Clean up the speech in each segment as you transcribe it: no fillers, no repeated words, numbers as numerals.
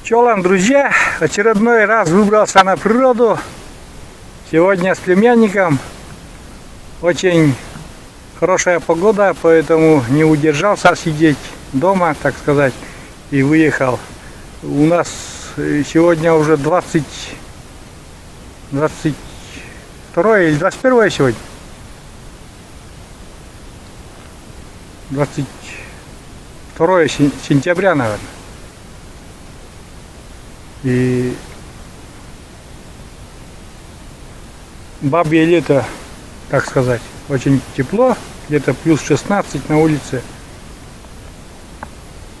Чолом, друзья, очередной раз выбрался на природу. Сегодня с племянником. Очень хорошая погода, поэтому не удержался сидеть дома, так сказать, и выехал. У нас сегодня уже 22 или 21 сегодня? 22 сентября, наверное. И бабье лето, так сказать, очень тепло, где-то плюс 16 на улице,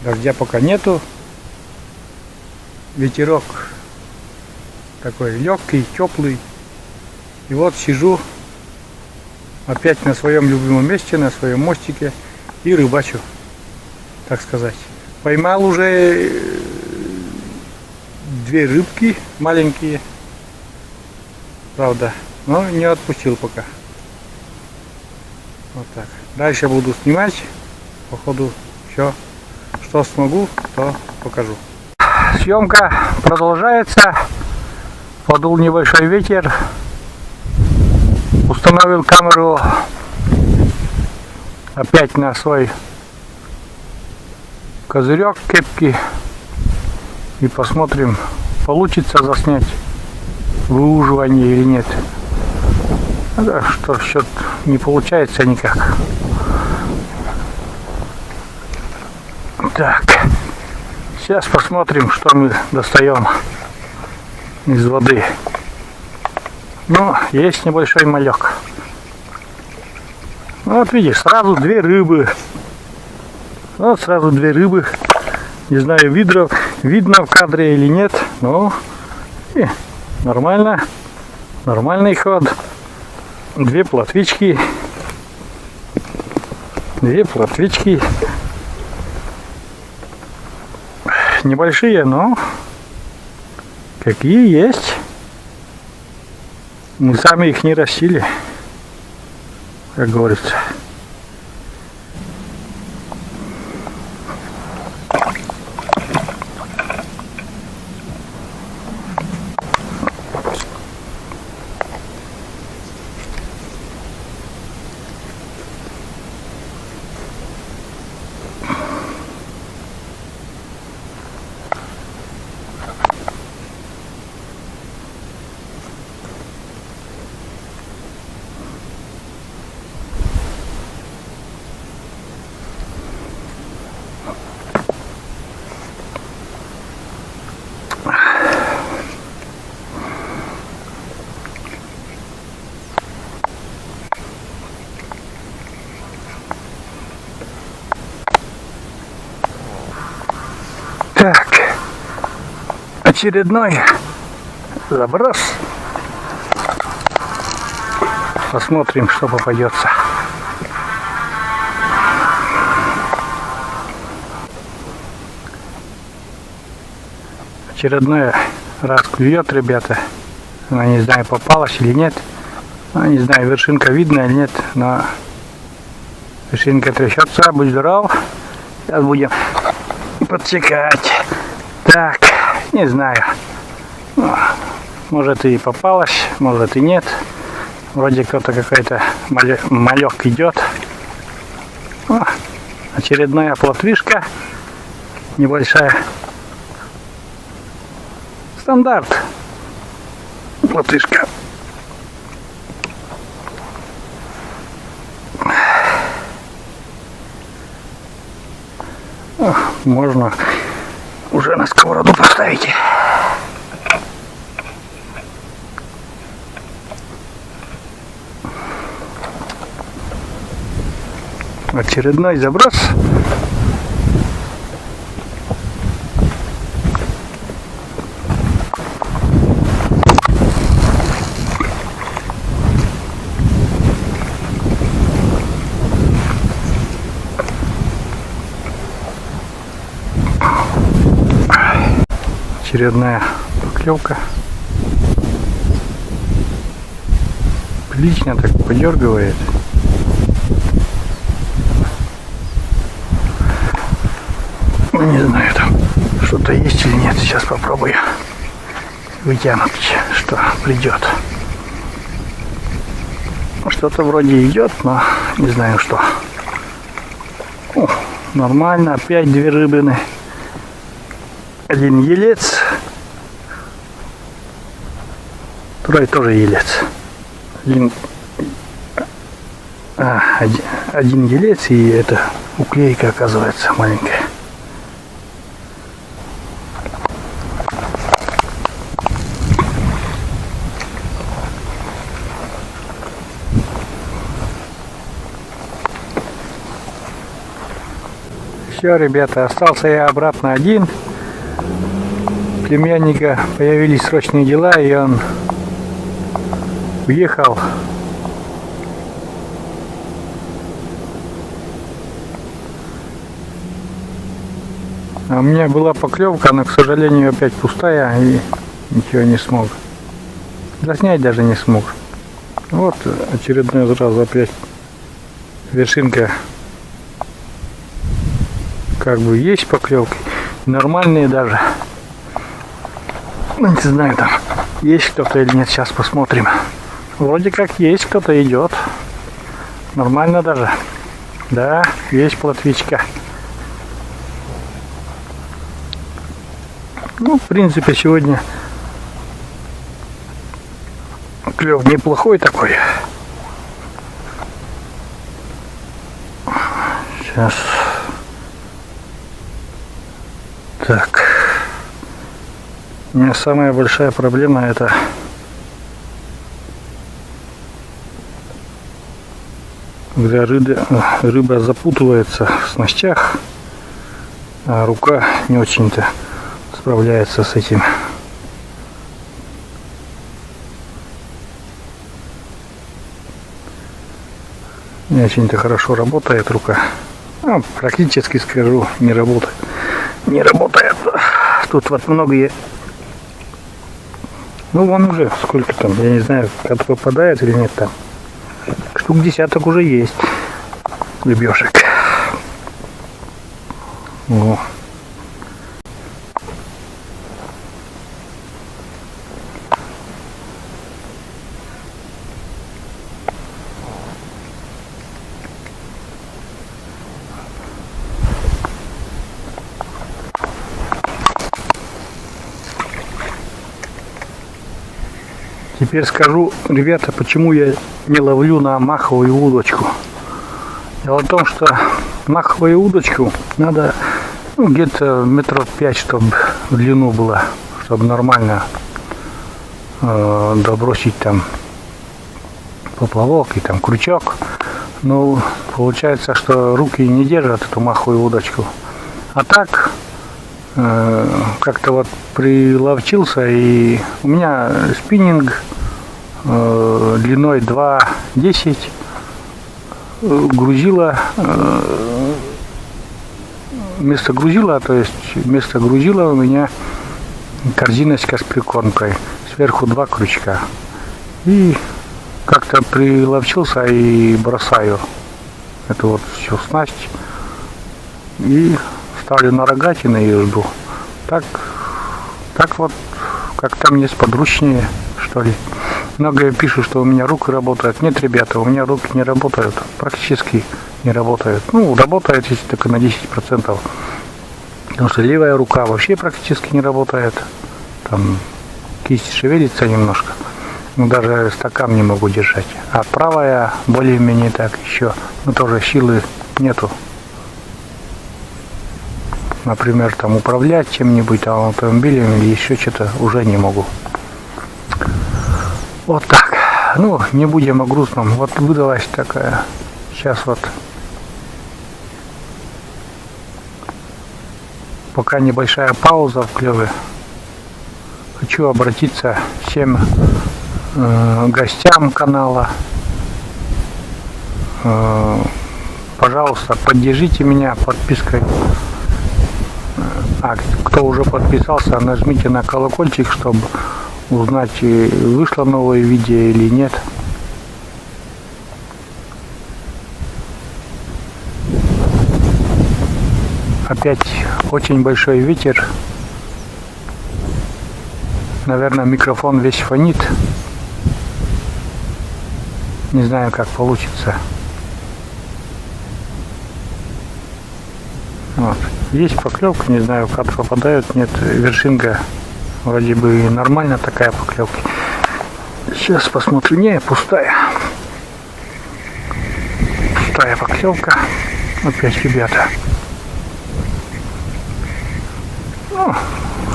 дождя пока нету, ветерок такой легкий, теплый, и вот сижу опять на своем любимом месте, на своем мостике и рыбачу, так сказать. Поймал уже 2 рыбки маленькие, правда, но не отпустил пока. Вот так. Дальше буду снимать, походу все, что смогу, то покажу. Съемка продолжается. Подул небольшой ветер. Установил камеру опять на свой козырек кепки. И посмотрим, получится заснять выуживание или нет. Да, что что-то не получается никак. Так, сейчас посмотрим, что мы достаем из воды. Ну, есть небольшой малек. Вот видишь, сразу 2 рыбы. Вот сразу 2 рыбы. Не знаю, видно в кадре или нет, но нормально, нормальный ход. 2 плотвички, 2 плотвички, небольшие, но какие есть. Мы сами их не растили, как говорится. Так, очередной заброс. Посмотрим, что попадется. Очередной раз клюет, ребята. Я не знаю, попалась или нет. Не знаю, вершинка видно или нет, но вершинка трясется. Будь здоров. Сейчас будем подсекать. Так, не знаю. Может и попалась, может и нет. Вроде кто-то какой-то малек идет. Очередная плотвишка. Небольшая. Стандарт. Плотвишка. Можно уже на сковороду поставить. Очередной заброс. Очередная поклевка. Прилично так подергивает. Не знаю там, что что-то есть или нет. Сейчас попробую вытянуть, что придет. Что-то вроде идет, но не знаю что. О, нормально, опять две рыбины. Один елец. Второй тоже елец. Один елец, и это уклейка, оказывается, маленькая. Все, ребята, остался я обратно один. Племянника появились срочные дела, и он уехал. А у меня была поклевка, но, к сожалению, опять пустая, и ничего не смог. Заснять даже не смог. Вот очередной раз опять вершинка. Как бы есть поклевки, нормальные даже. Ну, не знаю, там есть кто-то или нет, сейчас посмотрим. Вроде как есть, кто-то идет. Нормально даже. Да, есть плотвичка. Ну, в принципе, сегодня клев неплохой такой. Сейчас. Так. У меня самая большая проблема — это когда рыба запутывается в снастях, а рука не очень-то справляется с этим. Не очень-то хорошо работает рука. Практически, скажу, не работает. Не работает. Тут вот многие. Ну вон уже сколько там, я не знаю, как попадает или нет там. Штук десяток уже есть рыбешек. О. Теперь скажу, ребята, почему я не ловлю на маховую удочку. Дело в том, что маховую удочку надо где-то метров 5, чтобы в длину было, чтобы нормально добросить там поплавок и там крючок. Но получается, что руки не держат эту маховую удочку. А так как-то вот приловчился, и у меня спиннинг длиной 2,10, грузила, вместо грузила, то есть вместо грузила у меня корзиночка с прикормкой, сверху 2 крючка, и как-то приловчился и бросаю эту вот всю снасть и ставлю на рогатины и жду. Так вот, как-то мне сподручнее, что ли. Многие пишут, что у меня руки работают. Нет, ребята, у меня руки не работают. Практически не работают. Ну, работает, если только на 10%. Потому что левая рука вообще практически не работает. Там кисть шевелится немножко. Но даже стакан не могу держать. А правая более-менее так еще. Но тоже силы нету. Например, там управлять чем-нибудь, там, автомобилем или еще что-то уже не могу. Вот так. Ну, не будем о грустном. Вот выдалась такая. Сейчас вот. Пока небольшая пауза в клеве. Хочу обратиться всем гостям канала. Пожалуйста, поддержите меня подпиской. А кто уже подписался, нажмите на колокольчик, чтобы узнать, вышло новое видео или нет. Опять очень большой ветер, Наверное, микрофон весь фонит. Не знаю, как получится. Вот. Есть поклевка, не знаю, как попадают. Нет, вершинка вроде бы нормально такая поклевка. Сейчас посмотрю. Не, пустая. Пустая поклевка. Опять, ребята. Ну,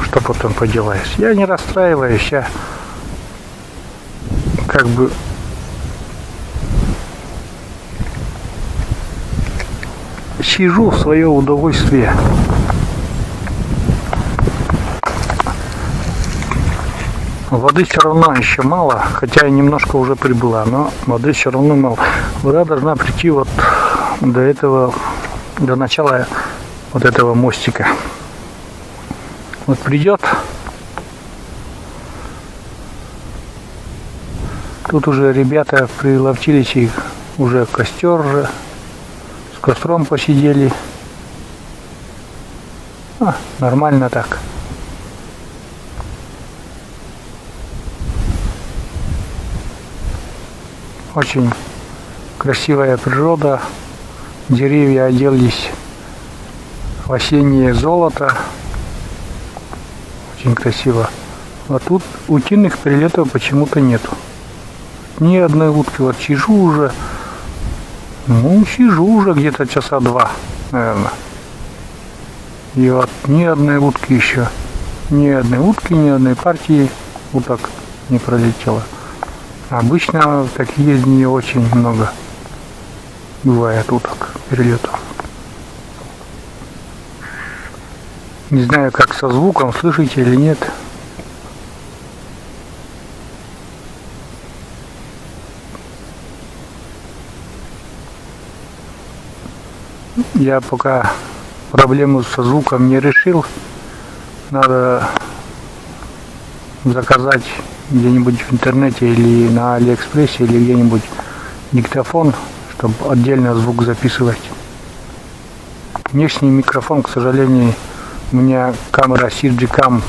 что потом поделаешь. Я не расстраиваюсь. Я как бы сижу в свое удовольствие. Воды все равно еще мало, хотя и немножко уже прибыла, но воды все равно мало. Вода должна прийти вот до этого, до начала вот этого мостика. Вот придет. Тут уже ребята приловчились, и уже костер же. С костром посидели. Нормально так. Очень красивая природа. Деревья оделись в осеннее золото. Очень красиво. А тут утиных прилетов почему-то нету. Ни одной утки. Вот сижу уже. Ну, сижу уже где-то часа 2, наверное. И вот ни одной утки еще. Ни одной утки, ни одной партии уток не пролетело. Обычно такие дни очень много бывает уток, перелетов. Не знаю, как со звуком, слышите или нет. Я пока проблему со звуком не решил. Надо заказать где-нибудь в интернете или на Алиэкспрессе, или где-нибудь диктофон, чтобы отдельно звук записывать. Внешний микрофон, к сожалению, у меня камера Surgicam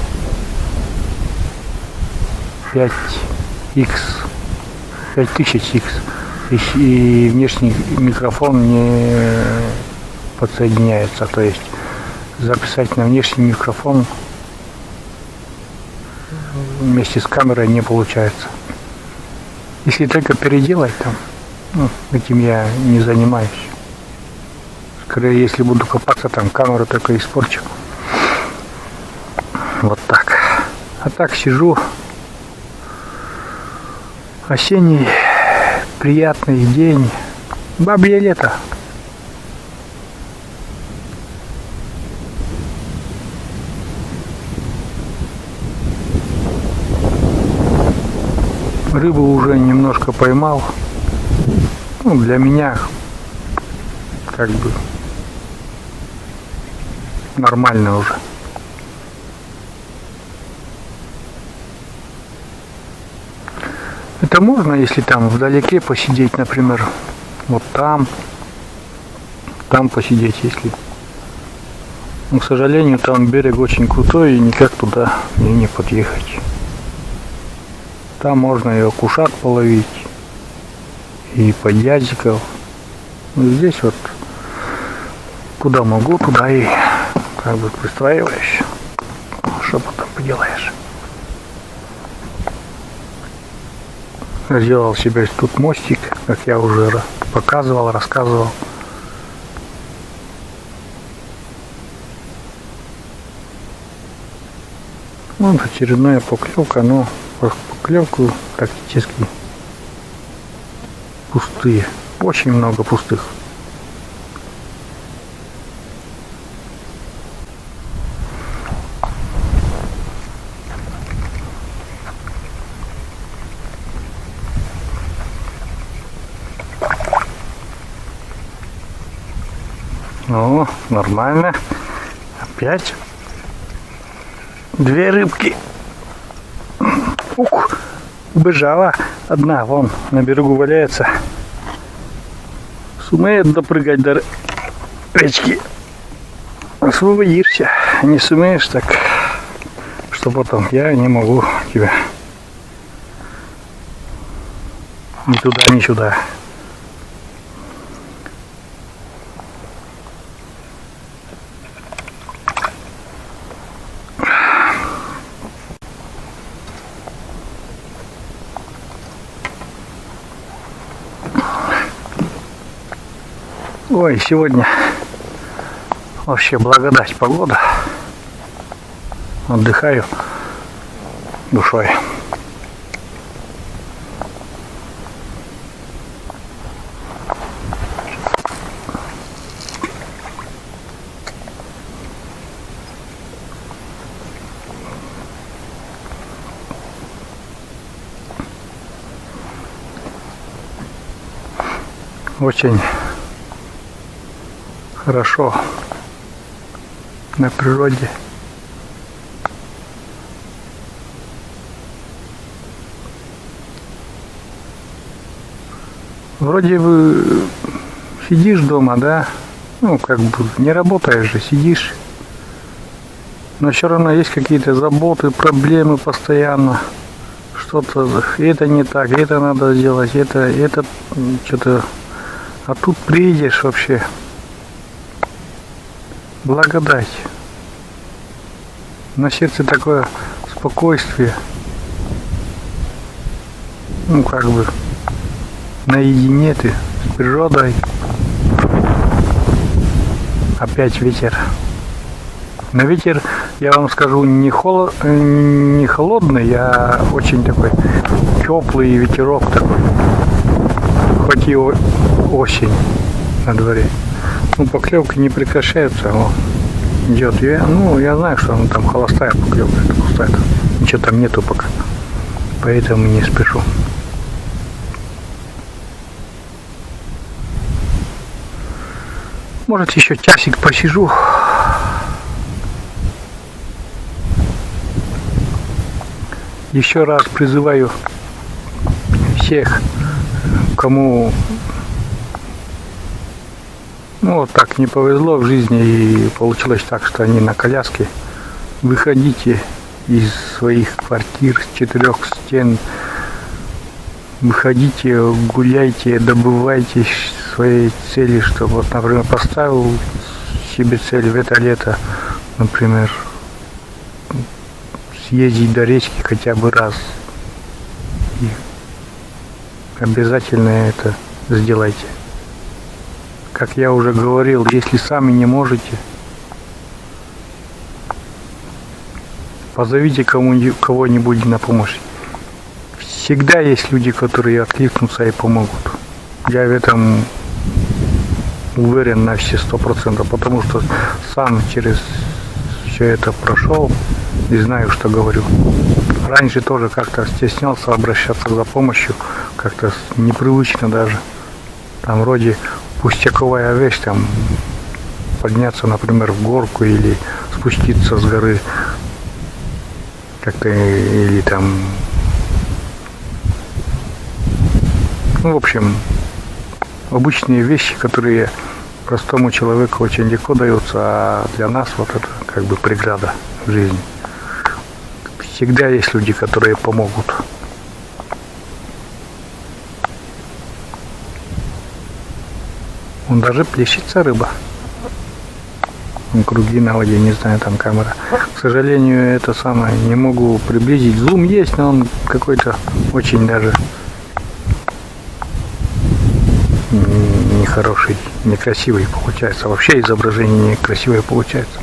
5X, 5000X, и внешний микрофон не подсоединяется, то есть записать на внешний микрофон вместе с камерой не получается. Если только переделать там, ну, этим я не занимаюсь. Скорее, если буду копаться, там камеру только испорчу. Вот так. А так сижу. Осенний приятный день. Бабье лето. Рыбу уже немножко поймал. Ну, для меня как бы нормально уже. Это можно, если там вдалеке посидеть, например, вот там посидеть, если. Но, к сожалению, там берег очень крутой и никак туда не подъехать. Там можно и окушат половить, и подъязиков. Здесь вот куда могу, туда и как бы пристраиваюсь. Что потом поделаешь. Сделал себе тут мостик, как я уже показывал, рассказывал. Вот очередная поклевка, но поклевку практически пустые. Очень много пустых. О, нормально. Опять 2 рыбки. Ух, убежала одна, вон на берегу валяется. Сумеет допрыгать до речки. Освободишься. Не сумеешь, так что потом я не могу тебя ни туда, ни сюда. Ой, сегодня вообще благодать погода. Отдыхаю душой. Очень хорошо на природе. Вроде бы сидишь дома, да, ну как бы не работаешь же, сидишь, но все равно есть какие-то заботы, проблемы постоянно, что-то, это не так, это надо сделать, это что-то, а тут приедешь вообще, благодать, на сердце такое спокойствие, ну как бы наедине ты с природой. Опять ветер. Но ветер, я вам скажу, не холодный, а очень такой теплый ветерок такой. Хоть и осень на дворе. Ну, поклевки не прекращаются, а идет. Я знаю, что она там холостая поклевка, это пустая. Ничего там нету пока. Поэтому не спешу. Может, еще часик посижу. Еще раз призываю всех, кому вот так не повезло в жизни и получилось так, что они на коляске, выходите из своих квартир, с 4 стен, выходите, гуляйте, добывайте своей цели, что вот, например, поставил себе цель в это лето, например, съездить до речки хотя бы раз. И обязательно это сделайте. Как я уже говорил, если сами не можете, позовите кого-нибудь на помощь. Всегда есть люди, которые откликнутся и помогут. Я в этом уверен на все 100%, потому что сам через все это прошел и знаю, что говорю. Раньше тоже как-то стеснялся обращаться за помощью, как-то непривычно даже. Там вроде пустяковая вещь, там подняться, например, в горку или спуститься с горы, как-то, или там, ну, в общем, обычные вещи, которые простому человеку очень легко даются, а для нас вот это как бы преграда в жизни. Всегда есть люди, которые помогут. Вон даже плещется рыба. Круги на воде, не знаю, там камера. К сожалению, это самое, не могу приблизить. Зум есть, но он какой-то очень даже нехороший, некрасивый получается. Вообще изображение некрасивое получается.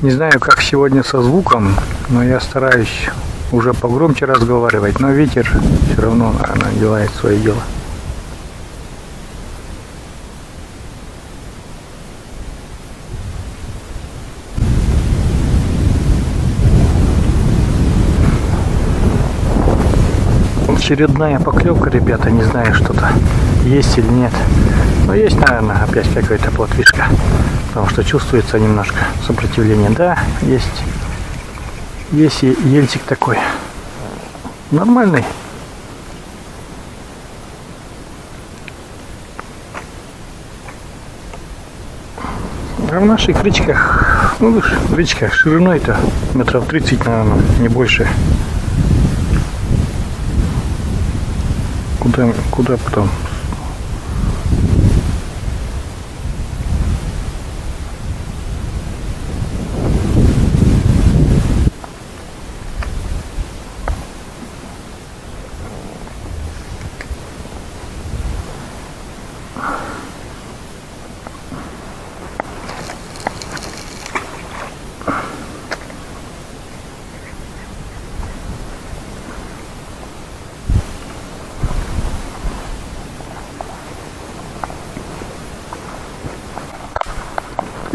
Не знаю, как сегодня со звуком, но я стараюсь уже погромче разговаривать, но ветер все равно, наверное, делает свое дело. Очередная поклевка, ребята, не знаю, что-то есть или нет. Но есть, наверное, опять какая-то плотвишка, потому что чувствуется немножко сопротивление. Да, есть ельчик такой, нормальный. А в наших речках Ну, речка шириной-то метров 30, наверное, не больше. Куда потом?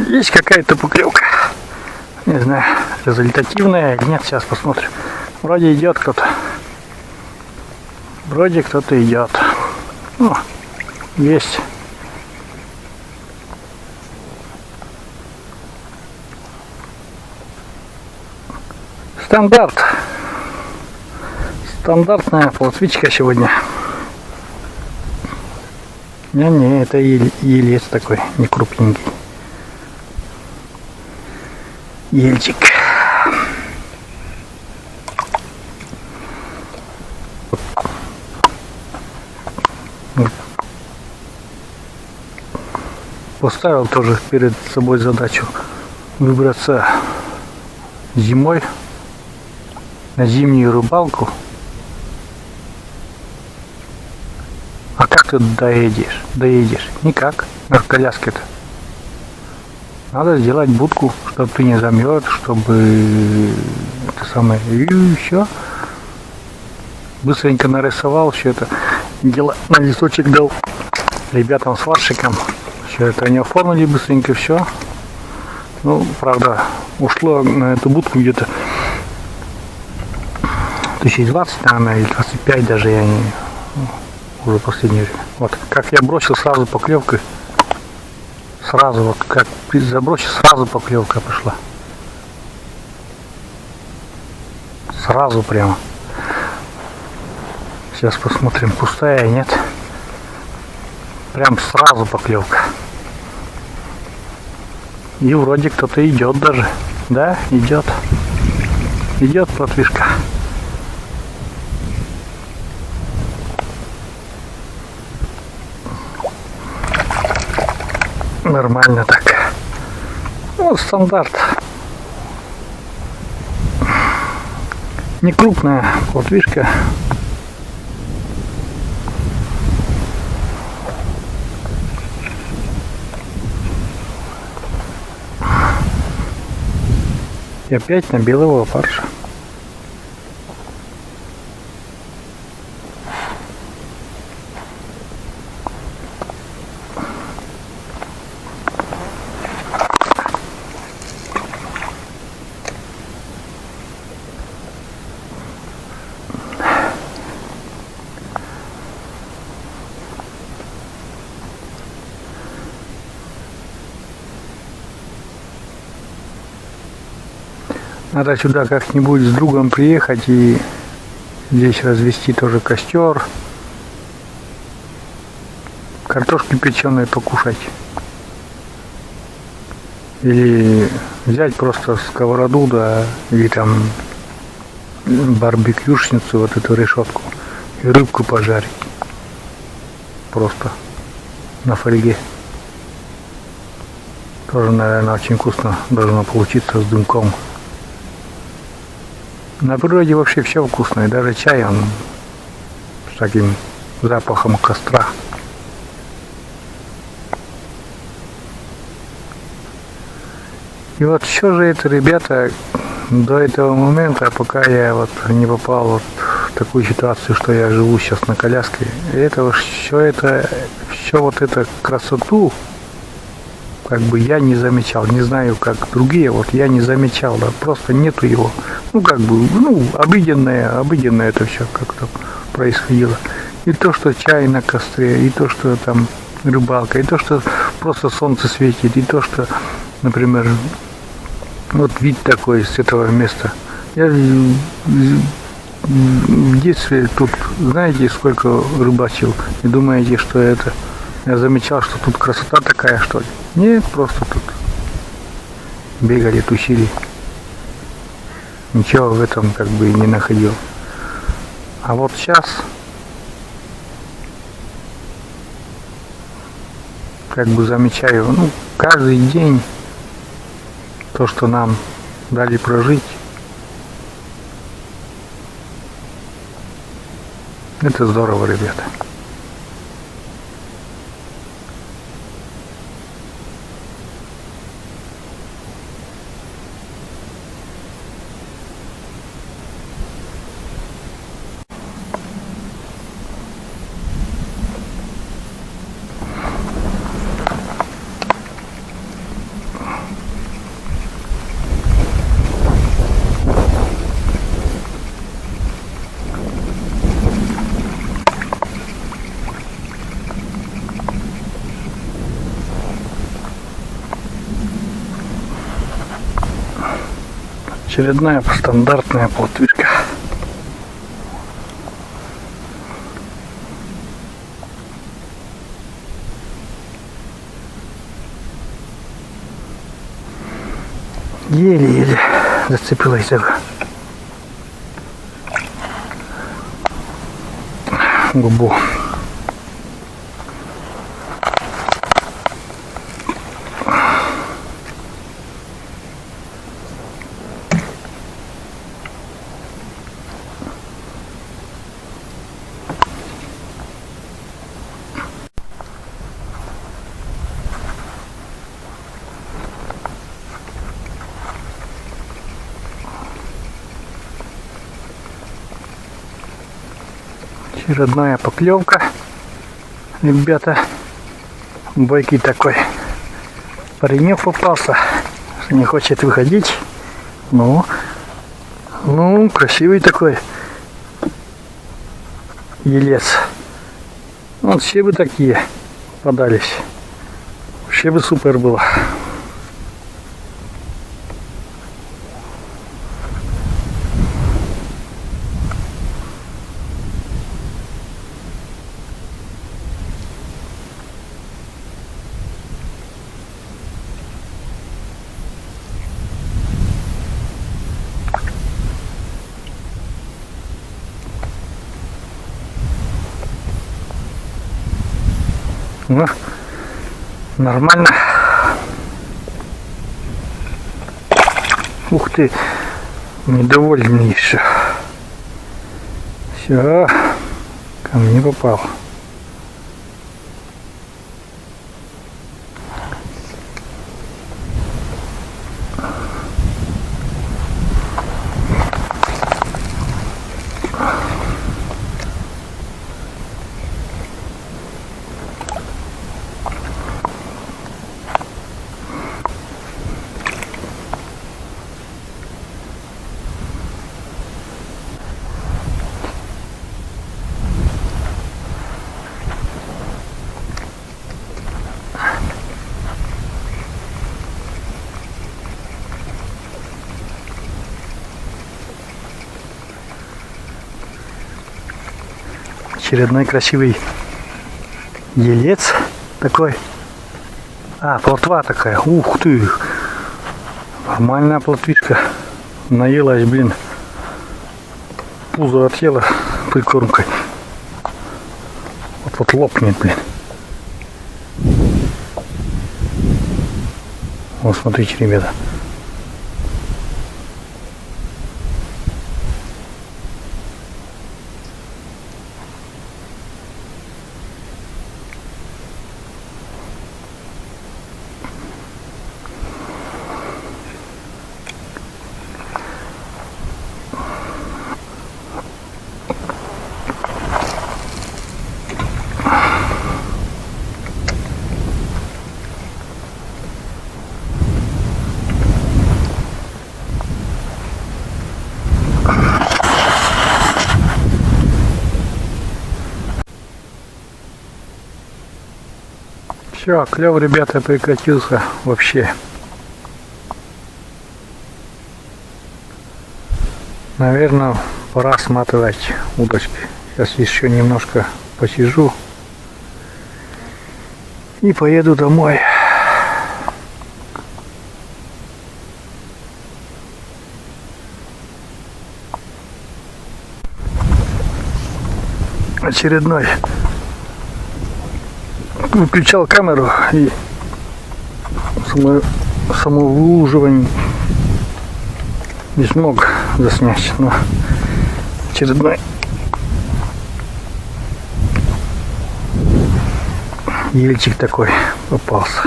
Есть какая-то поклевка. Не знаю, результативная или нет. Сейчас посмотрим. Вроде идет кто-то. Вроде кто-то идет. О, есть. Стандарт. Стандартная плотвичка сегодня. Не, это елец такой, не крупненький. Ельчик. Поставил тоже перед собой задачу выбраться зимой на зимнюю рыбалку. А как ты доедешь? Никак. На коляске-то. Надо сделать будку, чтобы ты не замерз, чтобы это самое. И все. Быстренько нарисовал все это. Дело на листочек дал ребятам сварщикам. Все это они оформили быстренько, все. Ну, правда, ушло на эту будку где-то 2020, наверное, или 25 даже, я не... Уже последнее время. Вот, как я бросил сразу поклевкой. Сразу, вот как забросил, сразу поклевка пошла. Сразу прямо. Сейчас посмотрим, пустая, нет. Прям сразу поклевка. И вроде кто-то идет даже. Да, идет. Идет плотвишка. Нормально так. Вот стандарт. Не крупная плотвишка. И опять на белого опарыша. Надо сюда как-нибудь с другом приехать и здесь развести тоже костер. Картошки печеной покушать. Или взять просто сковороду, да, или там барбекюшницу, вот эту решетку, и рыбку пожарить. Просто на фольге. Тоже, наверное, очень вкусно должно получиться с дымком. На природе вообще все вкусное, даже чай, он с таким запахом костра. И вот что же это, ребята, до этого момента, пока я вот не попал вот в такую ситуацию, что я живу сейчас на коляске, все вот это красоту, как бы я не замечал, не знаю, как другие, вот я не замечал, да, просто нету его. Ну, как бы, обыденное это все как-то происходило. И то, что чай на костре, и то, что там рыбалка, и то, что просто солнце светит, и то, что, например, вот вид такой с этого места. Я в детстве тут, знаете, сколько рыбачил, и думаете, что это... Я замечал, что тут красота такая, что ли. Нет, просто тут бегали, тусили. Ничего в этом как бы и не находил. А вот сейчас как бы замечаю, ну, каждый день то, что нам дали прожить, это здорово, ребята. Очередная стандартная плотвишка. Еле-еле зацепилась за губу. Очередная поклевка, ребята. Бойкий такой паренек попался, не хочет выходить. Ну, красивый такой елец. Вот все бы такие подались, вообще бы супер было. Ну, нормально. Ух ты, недовольный еще. Все, ко мне попал. Очередной красивый елец такой. А, плотва такая. Ух ты! Нормальная плотвишка. Наелась, блин. Пузо отъела прикормкой. Вот лопнет, блин. Вот смотрите, ребята. Все, клев, ребята, прекратился вообще. Наверное, пора сматывать удочки. Сейчас еще немножко посижу и поеду домой. очередной. Выключал камеру и самовыуживание не смог заснять, но очередной ельчик такой попался.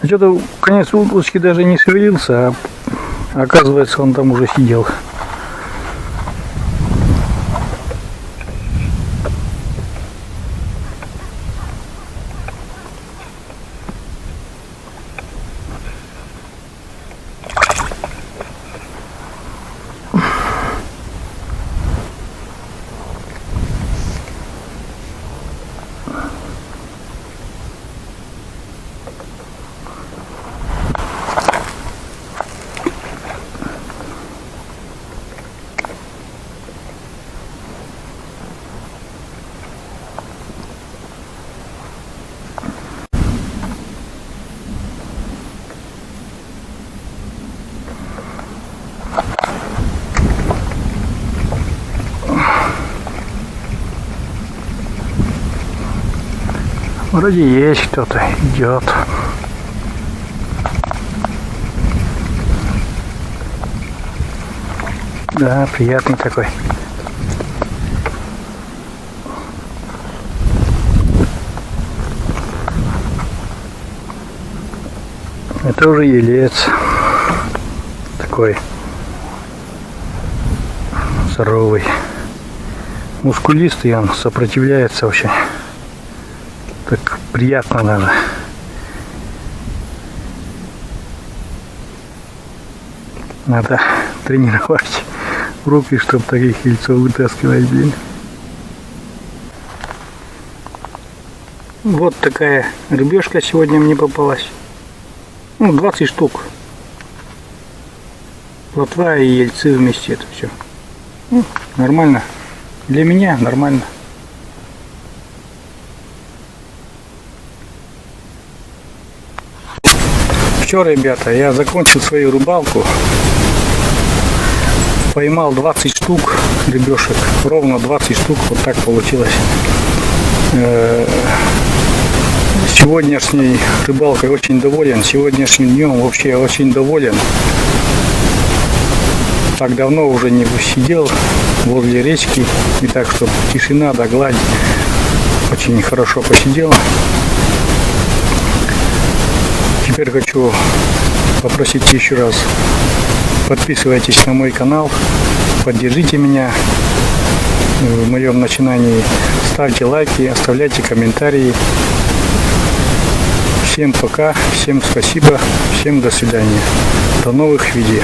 Что-то конец удочки даже не шевелился, а оказывается он там уже сидел. Вроде есть кто-то, идет. Да, приятный такой. Это уже елец. Такой здоровый. Мускулистый, он сопротивляется очень. Так приятно надо. Надо тренировать руки, чтобы таких ельцов вытаскивать, блин. Вот такая рыбешка сегодня мне попалась. Ну, 20 штук. Плотва и ельцы вместе, это все. Ну, нормально. Для меня нормально. Все, ребята, я закончил свою рыбалку. Поймал 20 штук рыбешек. Ровно 20 штук. Вот так получилось. Сегодняшней рыбалкой очень доволен. Сегодняшним днем вообще очень доволен. Так давно уже не сидел возле речки. И так, чтобы тишина да гладь. Очень хорошо посидел. Теперь хочу попросить еще раз, подписывайтесь на мой канал, поддержите меня в моем начинании, ставьте лайки, оставляйте комментарии. Всем пока, всем спасибо, всем до свидания, до новых видео.